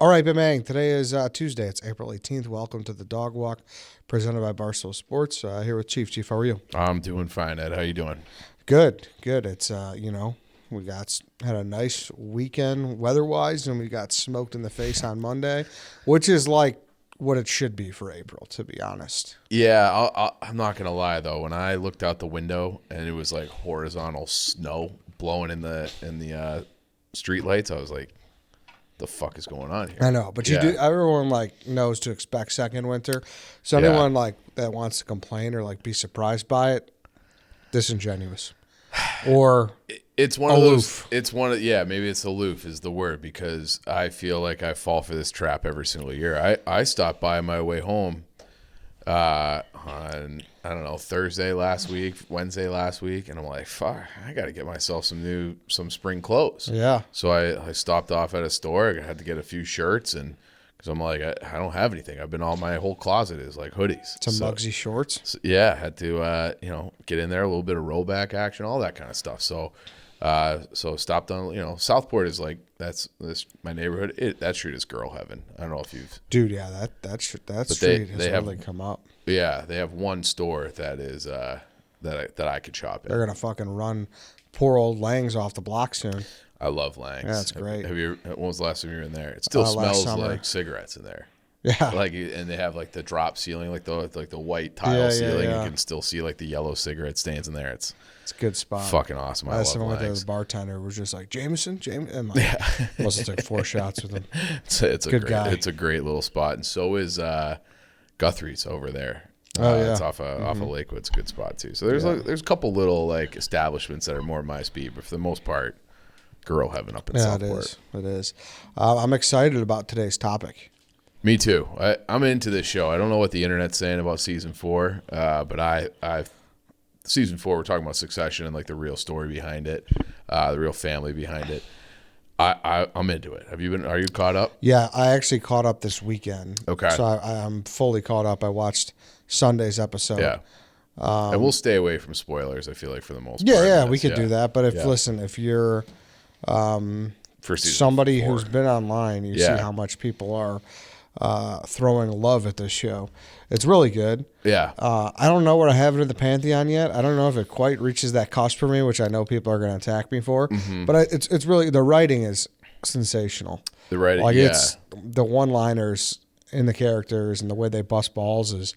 All right, Bimang. Today is Tuesday. It's April 18th. Welcome to the Dog Walk, presented by Barstool Sports. Here with Chief. Chief, how are you? I'm doing fine, Ed. How you doing? Good, good. It's we had a nice weekend weather-wise, and we got smoked in the face on Monday, which is like what it should be for April, to be honest. Yeah, I'm not gonna lie though. When I looked out the window and it was like horizontal snow blowing in the street lights, I was like, "The fuck is going on here?" I know, but you do. Everyone knows to expect second winter. So anyone that wants to complain or be surprised by it, disingenuous, or It's one aloof. of those. It's one of maybe it's aloof is the word, because I feel like I fall for this trap every single year. I stopped by my way home on Thursday last week, Wednesday last week, and I'm like, fuck, I got to get myself some spring clothes. Yeah. So I stopped off at a store. I had to get a few shirts, and because I'm like, I don't have anything. I've been all my whole closet is like hoodies. Some Muggsy shorts. So, had to get in there, a little bit of rollback action, all that kind of stuff. So stopped on, Southport is like that's my neighborhood. That street is girl heaven. I don't know if you've Dude, yeah, that street has really come up. Yeah, they have one store that is that I could shop at. They're gonna fucking run poor old Lang's off the block soon. I love Lang's. Yeah, it's great. When was the last time you were in there? It still smells like cigarettes in there. Yeah, and they have the drop ceiling, the white tile ceiling. Yeah. You can still see the yellow cigarette stains in there. It's a good spot. Fucking awesome. I love Lang's. The bartender was just like, Jameson, and must have took 4 shots with him. It's a good great guy. It's a great little spot, and so is Guthrie's over there. It's off of Lakewood. It's a good spot too. So there's a couple little establishments that are more my speed, but for the most part, girl heaven up in Southport. It is. I'm excited about today's topic. Me too. I'm into this show. I don't know what the internet's saying about season 4, but season 4 we're talking about Succession and the real story behind it, the real family behind it. I'm into it. Are you caught up? Yeah, I actually caught up this weekend. Okay. So I'm fully caught up. I watched Sunday's episode. Yeah. And we'll stay away from spoilers, I feel like, for the most part. Yeah, we could do that. But if you're somebody who's been online, you see how much people are throwing love at this show. It's really good. Yeah. I don't know what I have it in the Pantheon yet. I don't know if it quite reaches that cusp for me, which I know people are going to attack me for. Mm-hmm. But it's really, the writing is sensational. The writing, it's the one-liners in the characters and the way they bust balls is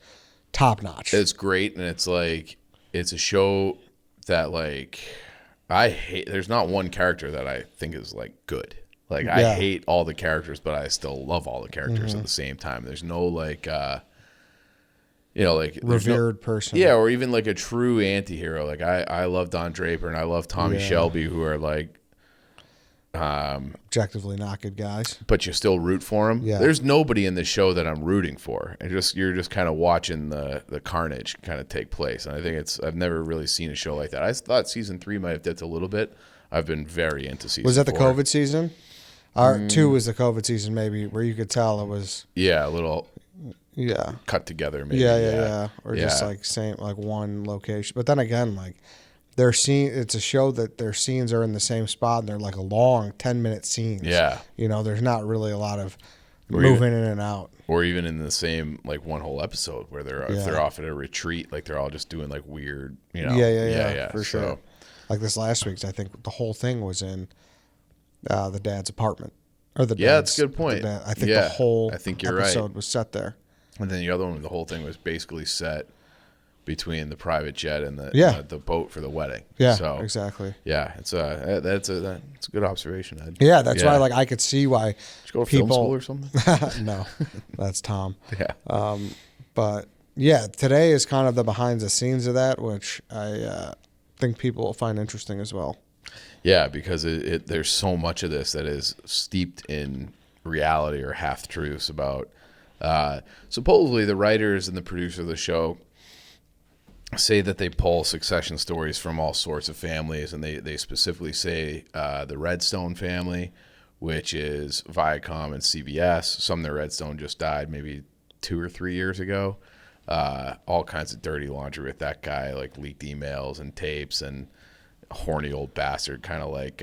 top notch. It's great, and it's a show that I hate. There's not one character that I think is good. I hate all the characters, but I still love all the characters at the same time. There's no revered person. Yeah, or even a true anti-hero. I love Don Draper and I love Tommy Shelby, who are objectively not good guys. But you still root for them. Yeah. There's nobody in this show that I'm rooting for. You're just kind of watching the carnage kind of take place. And I think I've never really seen a show like that. I thought season 3 might have dipped a little bit. I've been very into season 4. Was that the COVID season? 2 was the COVID season, maybe, where you could tell it was a little cut together, maybe. Or just one location. But then again, it's a show that their scenes are in the same spot and they're a long 10-minute scenes. Yeah. There's not really a lot of moving in and out. Or even in the same one whole episode where they're off at a retreat, they're all just doing weird, for sure. This last week's, I think the whole thing was in the dad's apartment. Or the that's a good point. I think the whole you're episode was set there. And then the other one, the whole thing was basically set between the private jet and the boat for the wedding. Yeah, so, exactly. Yeah, it's a good observation, Ed. Yeah, that's why I could see why. Did you go to film school or something? No, that's Tom. Yeah. But yeah, today is kind of the behind the scenes of that, which I think people will find interesting as well. Yeah, because there's so much of this that is steeped in reality or half truths about. Supposedly, the writers and the producer of the show say that they pull Succession stories from all sorts of families, and they specifically say the Redstone family, which is Viacom and CBS. Sumner Redstone just died maybe 2 or 3 years ago. All kinds of dirty laundry with that guy, leaked emails and tapes and horny old bastard, kind of like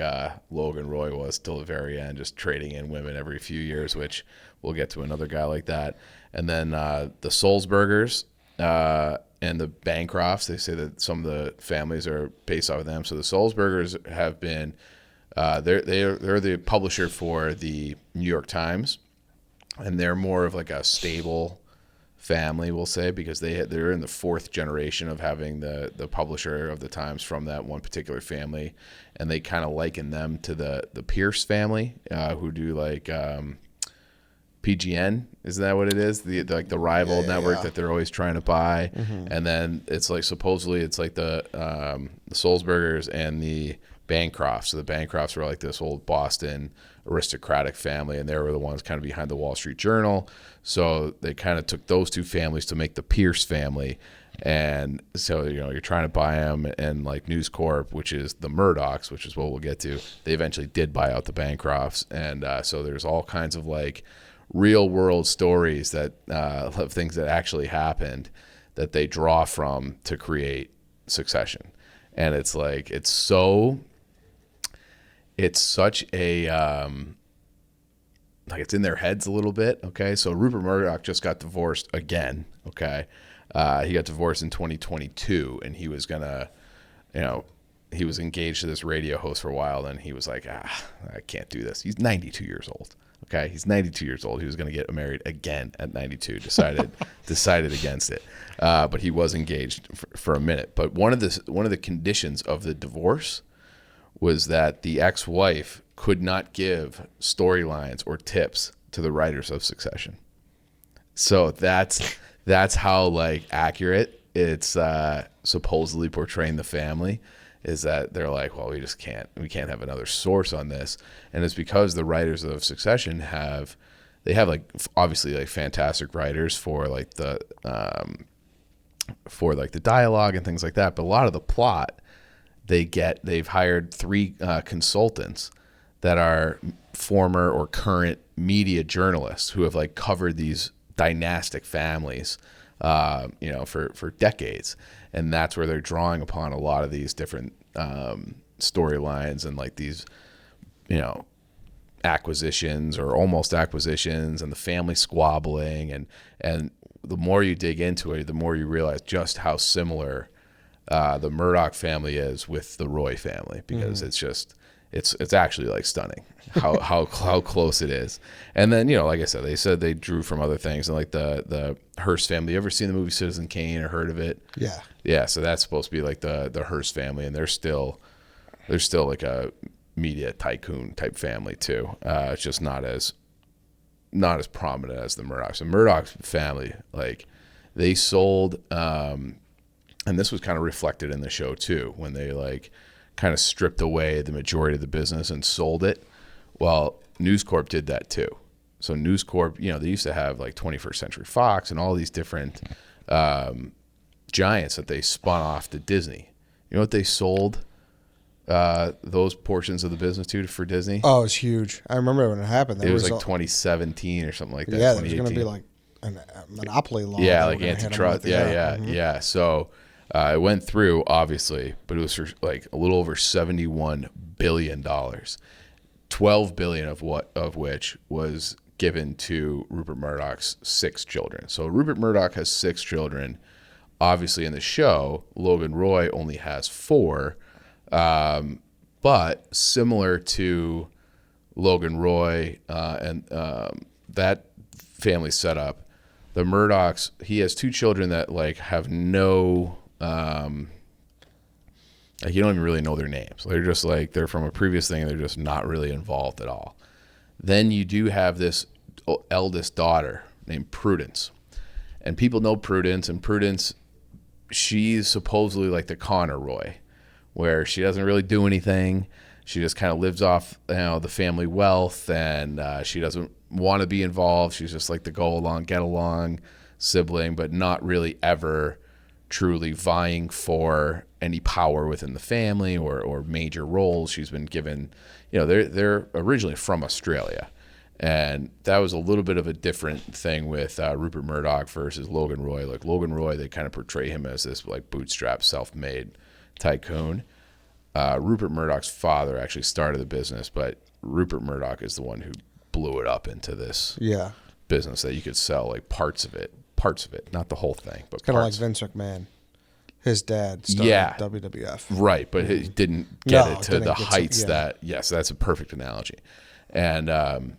Logan Roy was till the very end, just trading in women every few years, which we'll get to another guy like that. And then the Sulzbergers and the Bancrofts, they say that some of the families are based off of them. So the Sulzbergers have been, they're the publisher for the New York Times, and they're more of like a stable family, we'll say, because they're in the fourth generation of having the publisher of the Times from that one particular family, and they kind of liken them to the Pierce family, who do like PGN, isn't that what it is? The rival network that they're always trying to buy, and then it's like supposedly it's like the Sulzbergers and the Bancrofts. So the Bancrofts were like this old Boston aristocratic family, and they were the ones kind of behind the Wall Street Journal. So they kind of took those two families to make the Pierce family. And so, you're trying to buy them, and like News Corp, which is the Murdochs, which is what we'll get to, they eventually did buy out the Bancrofts. And so there's all kinds of like real world stories that of things that actually happened that they draw from to create Succession. And it's like, it's such a, like it's in their heads a little bit. Okay. So Rupert Murdoch just got divorced again. Okay. He got divorced in 2022, and he was gonna, he was engaged to this radio host for a while. And he was like, I can't do this. He's 92 years old. Okay. He's 92 years old. He was going to get married again at 92, decided against it. But he was engaged for a minute. But one of the conditions of the divorce was that the ex-wife could not give storylines or tips to the writers of Succession. So that's how like accurate it's supposedly portraying the family, is that they're like, well, we can't have another source on this. And it's because the writers of Succession have like obviously like fantastic writers for like the dialogue and things like that, but a lot of the plot they've hired 3 consultants that are former or current media journalists who have like covered these dynastic families for decades. And that's where they're drawing upon a lot of these different storylines and like these, acquisitions or almost acquisitions, and the family squabbling. And the more you dig into it, the more you realize just how similar the Murdoch family is with the Roy family, because it's just, it's actually like stunning how close it is. And then, like I said, they said they drew from other things, and like the Hearst family. You ever seen the movie Citizen Kane or heard of it? Yeah. So that's supposed to be like the Hearst family, and they're still like a media tycoon type family too. It's just not as prominent as the Murdochs. The Murdoch family, like they sold, and this was kind of reflected in the show too, when they like kind of stripped away the majority of the business and sold it. Well, News Corp did that too. So News Corp, they used to have like 21st Century Fox and all these different giants that they spun off to Disney. You know what they sold those portions of the business for Disney? Oh, it was huge. I remember when it happened. It was like 2017 or something like that. Yeah, there was going to be like a monopoly law. Yeah, like antitrust. Yeah. So it went through, obviously, but it was for like a little over $71 billion. $12 billion of which was given to Rupert Murdoch's 6 children. So Rupert Murdoch has 6 children. Obviously, in the show, Logan Roy only has 4. But similar to Logan Roy and that family setup, the Murdochs, he has 2 children that like have no, like you don't even really know their names. They're just like, they're from a previous thing. They're just not really involved at all. Then you do have this eldest daughter named Prudence, and people know Prudence, and Prudence, she's supposedly like the Connor Roy, where she doesn't really do anything. She just kind of lives off, the family wealth, and she doesn't want to be involved. She's just like the get along sibling, but not really ever truly vying for any power within the family or major roles. She's been given, they're originally from Australia, and that was a little bit of a different thing with Rupert Murdoch versus Logan Roy. Like Logan Roy, they kind of portray him as this like bootstrap, self-made tycoon. Rupert Murdoch's father actually started the business, but Rupert Murdoch is the one who blew it up into this business that you could sell like parts of it, not the whole thing, but kind of like Vince McMahon. His dad started WWF. Right, but he didn't get it to the heights that, yes, that's a perfect analogy. And where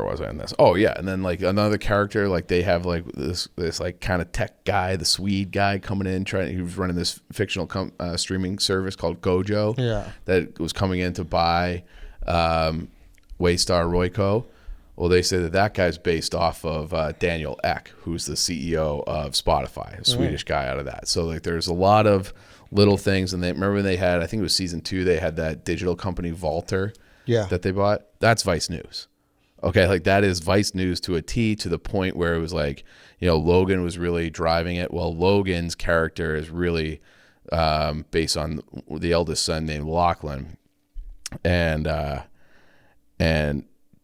was I in this? Oh, yeah, and then like another character, like they have like this like kind of tech guy, the Swede guy coming in, he was running this fictional streaming service called Gojo that was coming in to buy Waystar Royco. Well, they say that guy's based off of Daniel Ek, who's the CEO of Spotify, a Swedish guy out of that. So like, there's a lot of little things. And remember they had, I think it was season 2, they had that digital company Valter that they bought. That's Vice News. Okay, like that is Vice News to a T, to the point where it was like, Logan was really driving it. Well, Logan's character is really based on the eldest son named Lachlan, and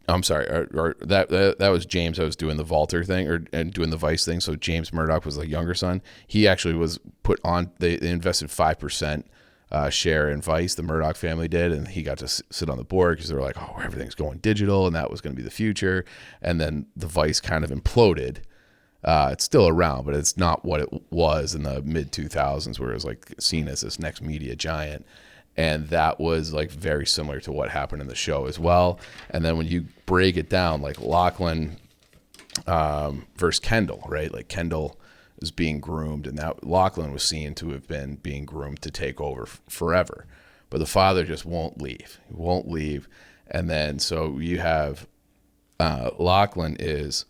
I'm sorry, or that was James. I was doing the Valter thing and doing the Vice thing. So James Murdoch was the younger son. He actually was put on. They invested 5% share in Vice. The Murdoch family did, and he got to sit on the board because they were like, "Oh, everything's going digital," and that was going to be the future. And then the Vice kind of imploded. It's still around, but it's not what it was in the mid 2000s, where it was like seen as this next media giant. And that was like very similar to what happened in the show as well. And then when you break it down, like Lachlan versus Kendall, right? Like Kendall is being groomed, and that Lachlan was seen to have been being groomed to take over forever. But the father just won't leave. He won't leave. And then so you have Lachlan is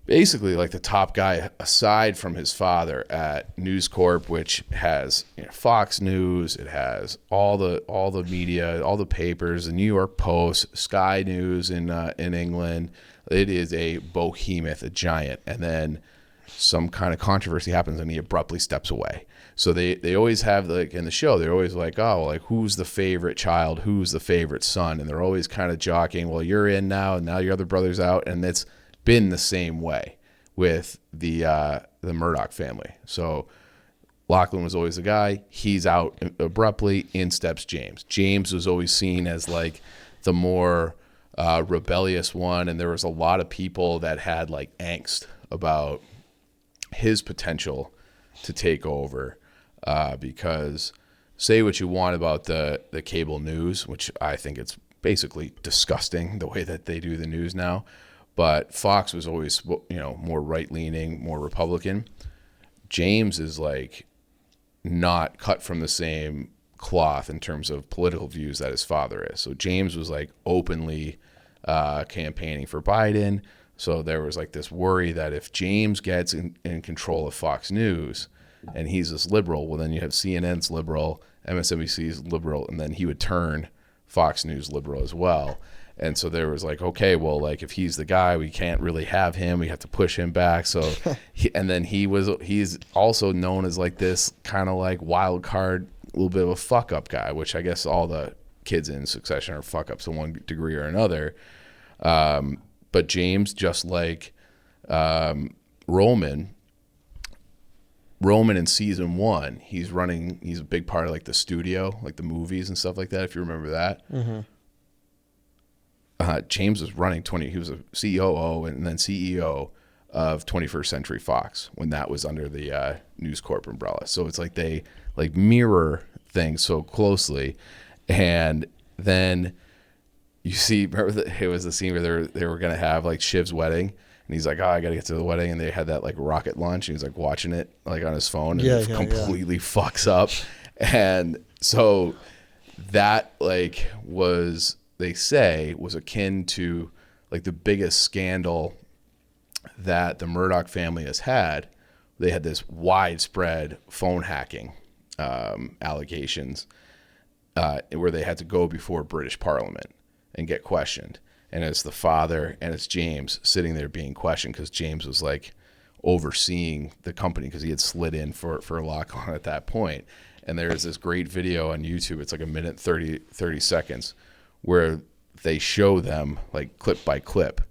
basically like the top guy aside from his father at News Corp, which has Fox News, it has all the media, all the papers, the New York Post, Sky News in England. It is a behemoth, a giant. And then some kind of controversy happens and he abruptly steps away. So they always have, like in the show, they're always like, oh, like who's the favorite child, who's the favorite son, and they're always kind of jockeying, well, you're in now and now your other brother's out. And it's been the same way with the Murdoch family. So Lachlan was always the guy. He's out abruptly. In steps James. James was always seen as like the more rebellious one, and there was a lot of people that had like angst about his potential to take over because say what you want about the cable news, which I think it's basically disgusting the way that they do the news now. But Fox was always, more right-leaning, more Republican. James is like not cut from the same cloth in terms of political views that his father is. So James was like openly campaigning for Biden. So there was like this worry that if James gets in control of Fox News and he's this liberal, well, then you have CNN's liberal, MSNBC's liberal, and then he would turn Fox News liberal as well. And so there was like, okay, well, like if he's the guy, we can't really have him. We have to push him back. So, and then he's also known as like this kind of like wild card, a little bit of a fuck up guy, which I guess all the kids in Succession are fuck ups to one degree or another. But James, just like Roman in season 1, he's a big part of like the studio, like the movies and stuff like that, if you remember that. Mm-hmm. James was running he was a COO and then CEO of 21st Century Fox when that was under the News Corp umbrella. So it's like they like mirror things so closely. And then you see, remember it was the scene where they were going to have like Shiv's wedding, and he's like, oh, I got to get to the wedding. And they had that like rocket launch. And he's like watching it like on his phone and it completely fucks up. And so that like was, they say, was akin to like the biggest scandal that the Murdoch family has had. They had this widespread phone hacking allegations where they had to go before British Parliament and get questioned. And it's the father and it's James sitting there being questioned because James was like overseeing the company because he had slid in for Lachlan at that point. And there's this great video on YouTube. It's like a minute 30 seconds where they show them like clip by clip.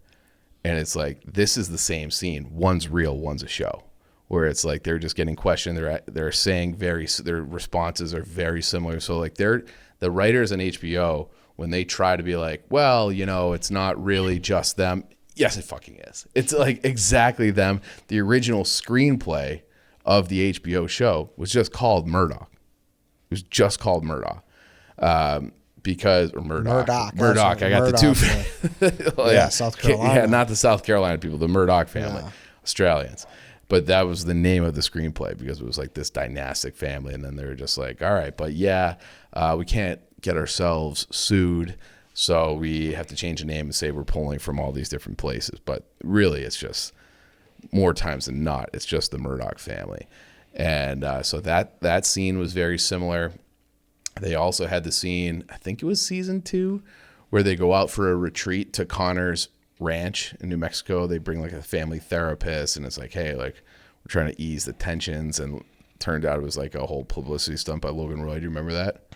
And it's like, this is the same scene. One's real, one's a show. where it's like they're just getting questioned. They're saying their responses are very similar. So like the writers on HBO, when they try to be like, well, it's not really just them. Yes, it fucking is. It's like exactly them. The original screenplay of the HBO show was just called Murdoch. It was just called Murdoch. Murdoch. I got Murdoch, the two. South Carolina. Yeah, not the South Carolina people, the Murdoch family, Australians. But that was the name of the screenplay because it was like this dynastic family. And then they were just like, all right, but we can't get ourselves sued. So we have to change the name and say we're pulling from all these different places. But really, it's just more times than not, it's just the Murdoch family. And so that scene was very similar. They also had the scene, I think it was season 2, where they go out for a retreat to Connor's ranch in New Mexico. They bring like a family therapist, and it's like, hey, like we're trying to ease the tensions. And turned out it was like a whole publicity stunt by Logan Roy. Do you remember that?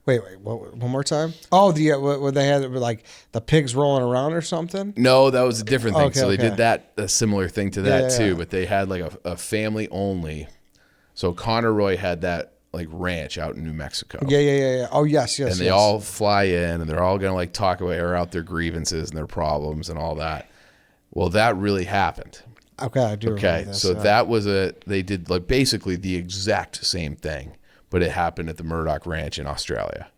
Wait, one more time? Oh, what they had like the pigs rolling around or something? No, that was a different thing. Okay, so they okay. did a similar thing to that too, Yeah. but they had like a family only. So Connor Roy had that like ranch out in New Mexico. Yeah. Oh, yes. And they all fly in, and they're all going to like talk about, air out their grievances and their problems and all that. Well, that really happened. Okay, I do remember this. So that was they did like basically the exact same thing, but it happened at the Murdoch Ranch in Australia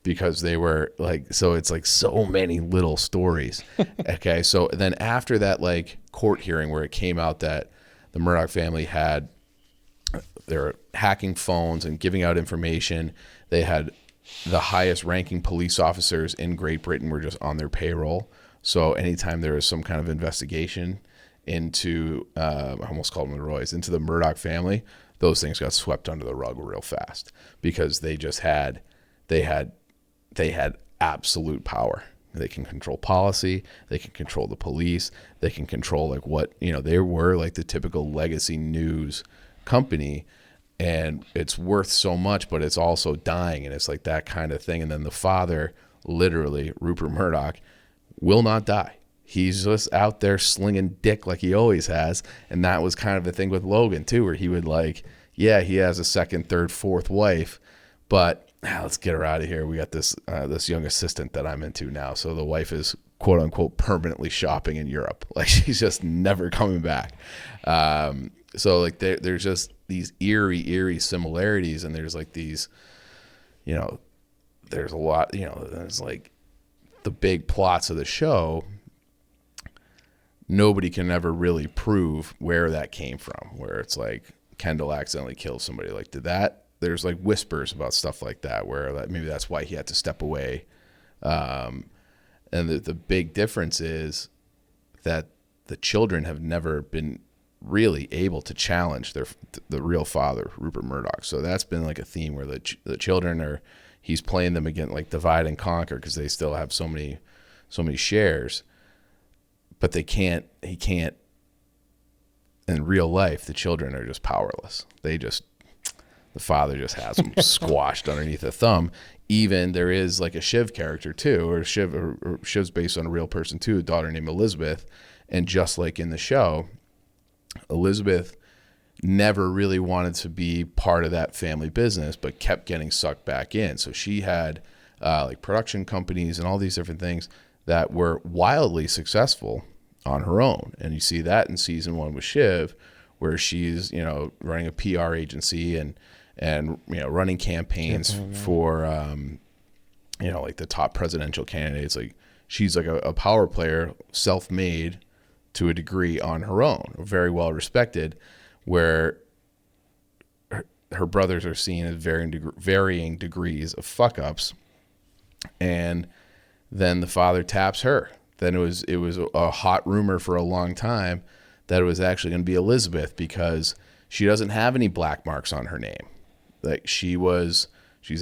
because they were like, so it's like so many little stories. Okay. So then after that, like court hearing where it came out that the Murdoch family they're hacking phones and giving out information. They had the highest ranking police officers in Great Britain were just on their payroll. So anytime there was some kind of investigation into, I almost called them the Roys, into the Murdoch family, those things got swept under the rug real fast because they had absolute power. They can control policy. They can control the police. They can control like what, they were like the typical legacy news company, and it's worth so much, but it's also dying, and it's like that kind of thing. And then the father, literally Rupert Murdoch, will not die. He's just out there slinging dick like he always has. And that was kind of the thing with Logan too, where he would like, yeah, he has a second, third, fourth wife, but let's get her out of here. We got this young assistant that I'm into now. So the wife is quote unquote permanently shopping in Europe. Like she's just never coming back. So like there's just these eerie similarities, and there's like these, there's a lot, there's like the big plots of the show. Nobody can ever really prove where that came from, where it's like Kendall accidentally kills somebody. Like there's like whispers about stuff like that, where maybe that's why he had to step away. And the big difference is that the children have never been really able to challenge the real father, Rupert Murdoch. So that's been like a theme where the children he's playing them again, like divide and conquer, because they still have so many shares, but he can't, in real life, the children are just powerless. The father just has them squashed underneath the thumb. Even there is like a Shiv character too, or Shiv's based on a real person too, a daughter named Elizabeth. And just like in the show, Elizabeth never really wanted to be part of that family business, but kept getting sucked back in. So she had like production companies and all these different things that were wildly successful on her own. And you see that in season 1 with Shiv, where she's, running a PR agency and running campaigns for, like the top presidential candidates. Like she's like a power player, self-made to a degree on her own, very well respected, where her brothers are seen as varying degrees of fuck ups. And then the father taps her. Then it was a hot rumor for a long time that it was actually going to be Elizabeth, because she doesn't have any black marks on her name. Like she's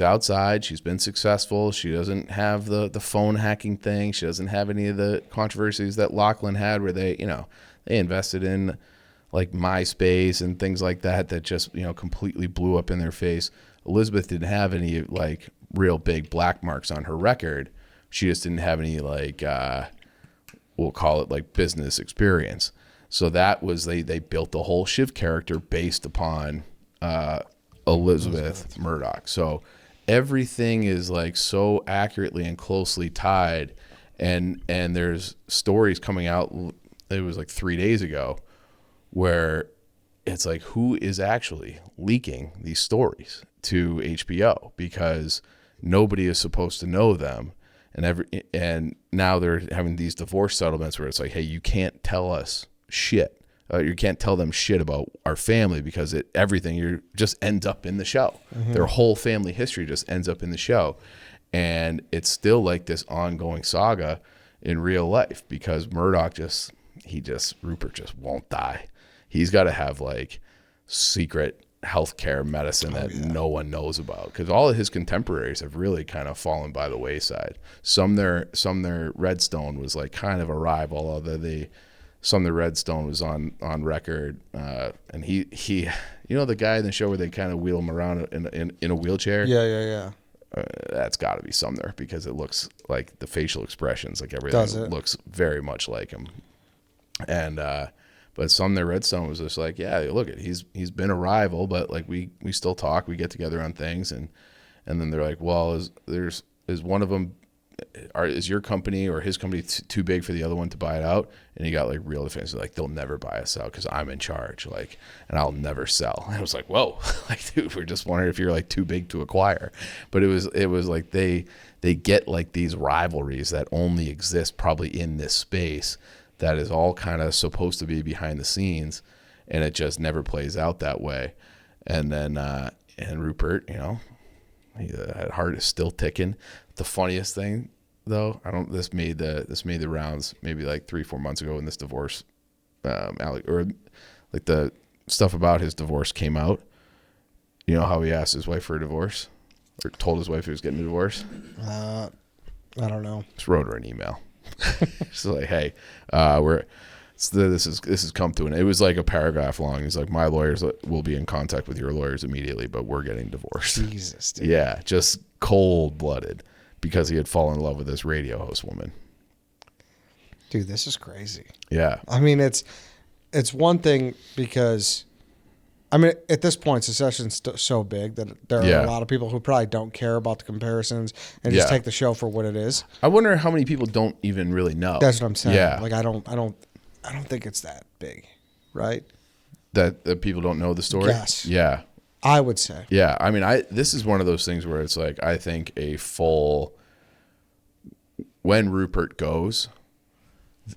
outside, she's been successful, she doesn't have the phone hacking thing, she doesn't have any of the controversies that Lachlan had, where they invested in like MySpace and things like that just completely blew up in their face. Elizabeth didn't have any like real big black marks on her record. She just didn't have any like we'll call it like business experience. So that was they built the whole Shiv character based upon Elizabeth Murdoch. So everything is like so accurately and closely tied, and there's stories coming out. It was like 3 days ago where it's like, who is actually leaking these stories to HBO, because nobody is supposed to know them. And now they're having these divorce settlements where it's like, hey, you can't tell us shit. You can't tell them shit about our family, because everything just ends up in the show. Mm-hmm. Their whole family history just ends up in the show. And it's still like this ongoing saga in real life, because Murdoch Rupert just won't die. He's got to have like secret healthcare medicine that no one knows about, because all of his contemporaries have really kind of fallen by the wayside. Some their Redstone was like kind of a rival, although some of the Redstone was on record, and he the guy in the show where they kind of wheel him around in a wheelchair. Yeah. That's got to be Sumner, because it looks like the facial expressions, like everything looks very much like him. And but Sumner Redstone was just like, yeah, look at he's been a rival, but like we still talk, we get together on things, and then they're like, well, is one of them, is your company or his company too big for the other one to buy it out? And he got like real defense, like, they'll never buy us out because I'm in charge, like, and I'll never sell. And I was like, whoa, like, dude, we're just wondering if you're like too big to acquire. But it was like they get like these rivalries that only exist probably in this space, that is all kind of supposed to be behind the scenes, and it just never plays out that way. And then and Rupert, that heart is still ticking. The funniest thing, though, this made the rounds maybe like 3-4 months ago when this divorce, or like the stuff about his divorce came out. You know how he asked his wife for a divorce, or told his wife he was getting a divorce? I don't know. Just wrote her an email. It's like, hey, this has come to an. It was like a paragraph long. He's like, my lawyers will be in contact with your lawyers immediately, but we're getting divorced. Jesus, dude. Yeah, just cold blooded, because he had fallen in love with this radio host woman. Dude, this is crazy. Yeah, I mean, it's one thing because, I mean, at this point, Secession's so big that there are a lot of people who probably don't care about the comparisons and just take the show for what it is. I wonder how many people don't even really know. That's what I'm saying. Yeah, like I don't think it's that big, right? That people don't know the story. Yes. Yeah, I would say. Yeah, I mean, this is one of those things where it's like, I think when Rupert goes,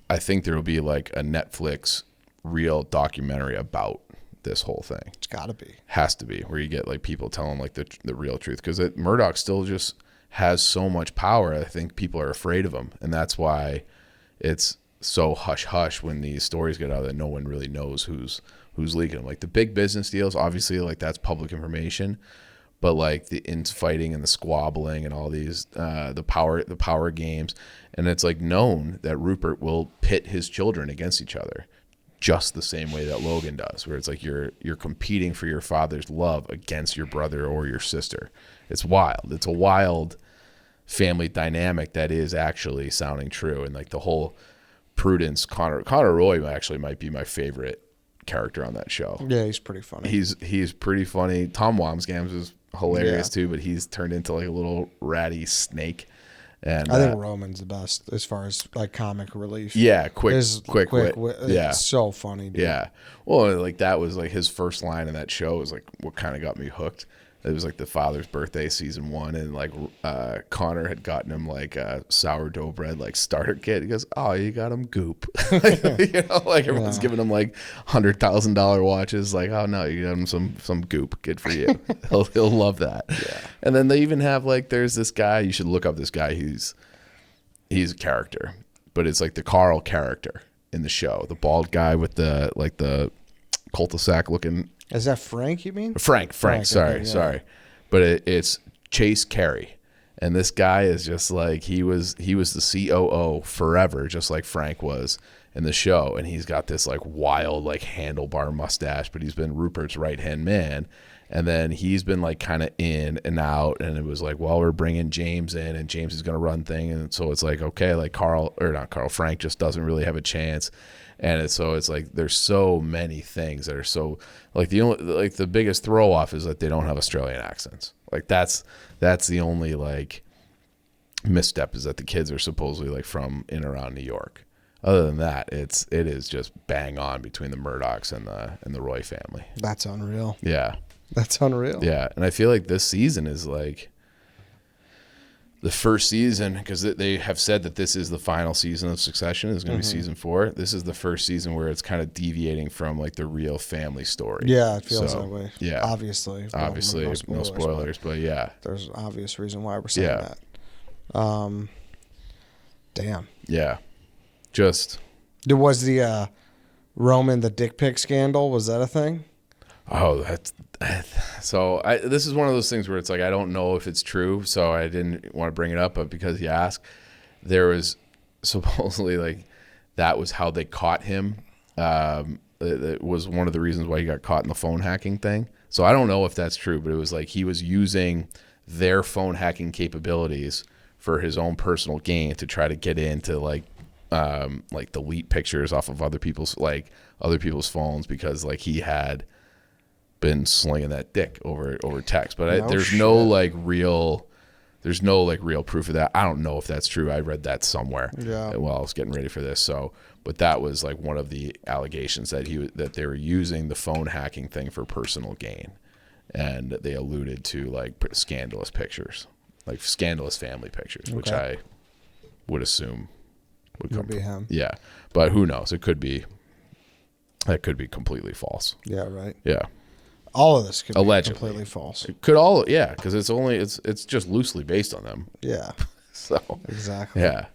I think there will be like a Netflix real documentary about this whole thing. It's got to be. Has to be, where you get like people telling like the real truth, because Murdoch still just has so much power. I think people are afraid of him, and that's why it's so hush hush when these stories get out that no one really knows who's leaking them. Like the big business deals, obviously, like that's public information, but like the infighting and the squabbling and all these the power games, and it's like known that Rupert will pit his children against each other, just the same way that Logan does, where it's like you're competing for your father's love against your brother or your sister. It's wild. It's a wild family dynamic that is actually sounding true. And like the whole Prudence, Connor Roy actually might be my favorite character on that show. Yeah, he's pretty funny. He's pretty funny. Tom Wamsgams is hilarious too, but he's turned into like a little ratty snake. And I think Roman's the best as far as like comic relief. Yeah, quick wit. Yeah, it's so funny, dude. Yeah. Well, like that was like his first line in that show was like what kind of got me hooked. It was like the father's birthday, season 1, and like Connor had gotten him like a sourdough bread like starter kit. He goes, "Oh, you got him goop." Like everyone's giving him like $100,000 watches. Like, "Oh no, you got him some goop. Good for you." He'll love that. Yeah. And then they even have like there's this guy. You should look up this guy. He's a character, but it's like the Carl character in the show, the bald guy with the cul-de-sac looking. Is that Frank, you mean? Frank. Sorry. But it's Chase Carey. And this guy is just like, he was the COO forever, just like Frank was in the show. And he's got this like wild, like handlebar mustache, but he's been Rupert's right-hand man. And then he's been like kind of in and out, and it was like, well, we're bringing James in, and James is going to run thing, and so it's like, okay, like Frank just doesn't really have a chance, and it's like there's so many things that are so like the biggest throw off is that they don't have Australian accents. Like that's the only like misstep, is that the kids are supposedly like from in and around New York. Other than that, it is just bang on between the Murdochs and the Roy family. That's unreal. Yeah. That's unreal. Yeah, and I feel like this season is like the first season, because they have said that this is the final season of Succession, is going to be season 4. This is the first season where it's kind of deviating from like the real family story. Yeah, it feels that way. Yeah, obviously, no spoilers, but yeah, there's an obvious reason why we're saying that. Damn. Yeah, just. There was the Roman the dick pic scandal. Was that a thing? Oh, so this is one of those things where it's like I don't know if it's true, so I didn't want to bring it up, but because you asked, there was supposedly like that was how they caught him. It was one of the reasons why he got caught in the phone hacking thing. So I don't know if that's true, but it was like he was using their phone hacking capabilities for his own personal gain to try to get into like delete pictures off of other people's phones, because like he had been slinging that dick over text, but there's no real proof of that. I don't know if that's true. I read that somewhere while I was getting ready for this. But that was like one of the allegations, that they were using the phone hacking thing for personal gain, and they alluded to like scandalous pictures, like scandalous family pictures, which I would assume would be him. Yeah, but who knows? That could be completely false. Yeah, right. Yeah. All of this could allegedly be completely false. It could because it's just loosely based on them. Yeah. So exactly. Yeah.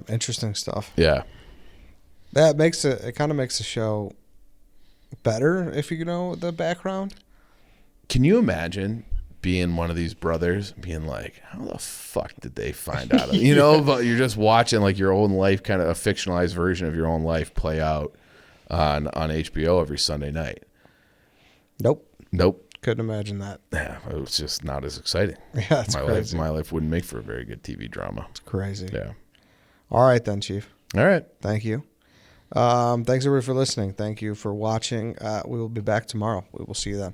Interesting stuff. Yeah. That makes it kind of makes the show better if you know the background. Can you imagine being one of these brothers, being like, how the fuck did they find out? You know, but you're just watching like your own life, kind of a fictionalized version of your own life play out on HBO every Sunday night. Nope. Couldn't imagine that. Yeah, it was just not as exciting. Yeah, it's crazy. My life wouldn't make for a very good TV drama. It's crazy. Yeah. All right then, Chief. All right. Thank you. Thanks everybody for listening. Thank you for watching. We will be back tomorrow. We will see you then.